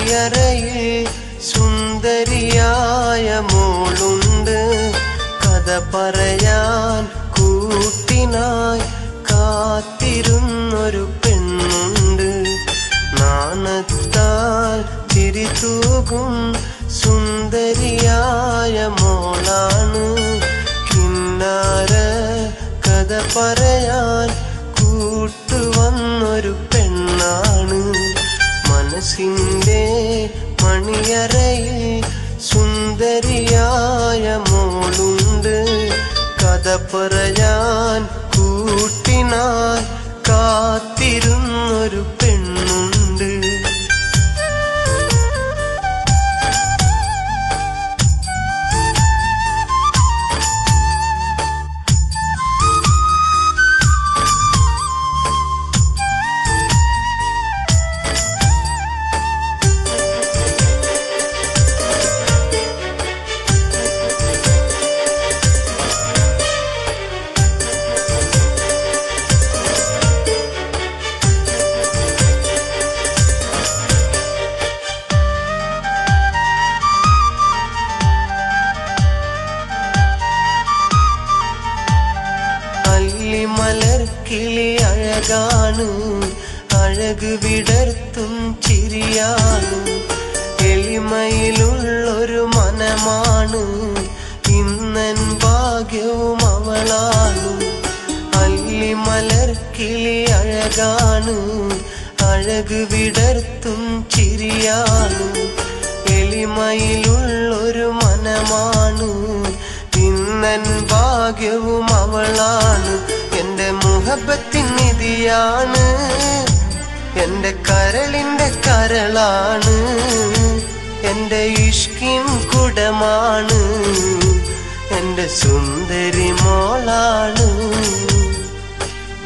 മണിയറയിൽ സുന്ദരിയായ മോളുണ്ട്. കഥ പറയാൻ കൂട്ടിനായി കാത്തിരുന്നൊരു പെണ്ണുണ്ട്. നാണത്താൽ ചിരി തൂകും സുന്ദരിയായ മോളാണ്. കിന്നാര കഥ പറയാൻ കൂട്ടുവന്നൊരു പെണ്ണാണ്. മനസ്സിൻ്റെ മണിയറയിൽ സുന്ദരിയായ മോളുണ്ട്. കഥ പറയാൻ കൂട്ടിനായി കാത്തിരുന്നൊരു പെണ്ണുണ്ട്. മലർക്കിളി അഴകാണ്, അഴക് വിടർത്തും ചിരിയാണ്. എളിമയിലുള്ളൊരു മനമാണ്, ഇന്നൻ ഭാഗ്യവും അവളാണ്. അല്ലി മലർക്കിളി അഴകാണ്, അഴക് വിടർത്തും ചിരിയാണ്. എളിമയിലുള്ളൊരു മനമാണ്, ഇന്നൻ ഭാഗ്യവും അവളാണ്. എന്റെ മുഹബത്തിൻ നിധിയാണ്, എന്റെ കരളിന്റെ കരളാണ്. എന്റെ ഇഷ്കിൻ കുടമാണ്, എന്റെ സുന്ദരി മോളാണ്.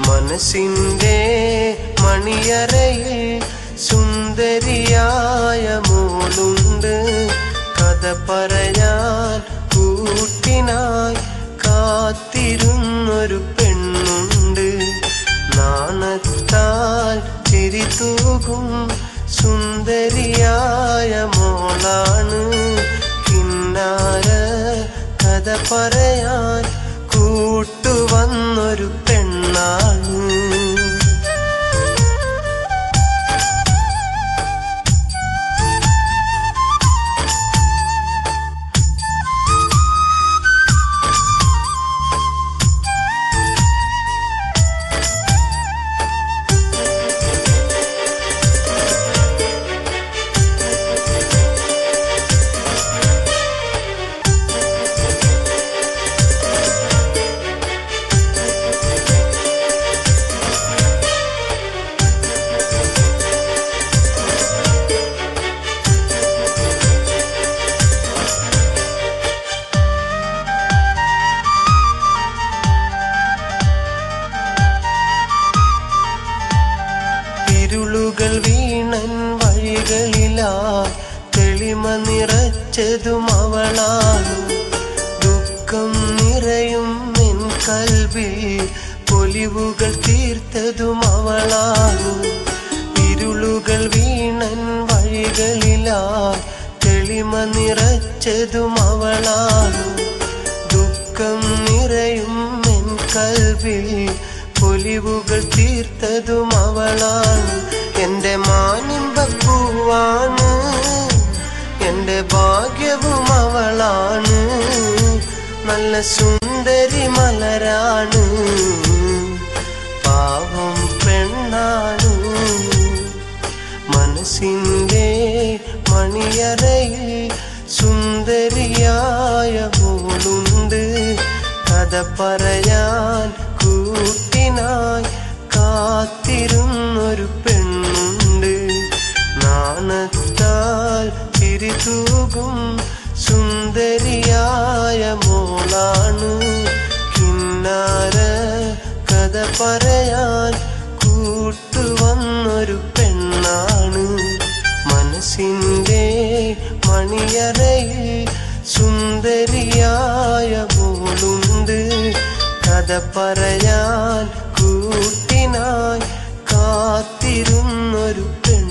മനസ്സിന്റെ മണിയറയിൽ സുന്ദരിയായ മോളുണ്ട്. കഥ പറയാൻ കൂട്ടിനായി കാത്തിരുന്നൊരു പെണ്ണുണ്ട്. നാണത്താൽ ചിരി തൂകും സുന്ദരിയായ മോളാണ്. കിന്നാര കഥ പറയാൻ കൂട്ടുവന്നൊരു പെണ്ണാണ്. ഇരുളുകൾ വീണൻ വഴികളിലായി തെളിമ നിറച്ചതും അവളാണ്. ദുഃഖം നിറയും എൻ കൽബിൽ പൊലിവുകൾ തീർത്തതും അവളാണ്. ഇരുളുകൾ വീണൻ വഴികളിലായി തെളിമ നിറച്ചതും അവളാണ്. ദുഃഖം നിറയും എൻ കൽബിൽ പൊലിവുകൾ തീർത്തതും അവളാണ്. എന്റെ മാനിമ്പപ്പൂവാണ്, എന്റെ ഭാഗ്യവും അവളാണ്. നല്ല സുന്ദരി മലരാണ്, പാവം പെണ്ണാണ്. മനസ്സിൻ്റെ മണിയറയിൽ സുന്ദരിയായ മോളുണ്ട്. കഥ പറയാൻ കൂട്ടിനായി കാത്തിരുന്നൊരു പെണ്ണുണ്ട്. നാണത്താൽ ചിരി തൂകും സുന്ദരിയായ മോളാണ്. കിന്നാര കഥ പറയാൻ കൂട്ടുവന്നൊരു പെണ്ണാണ്. മനസ്സിൻ്റെ മണിയറയിൽ സുന്ദരിയായ മോളുണ്ട്. കഥ പറയാൻ കൂട്ടിനായി കാത്തിരുന്നൊരു പെണ്ണ്.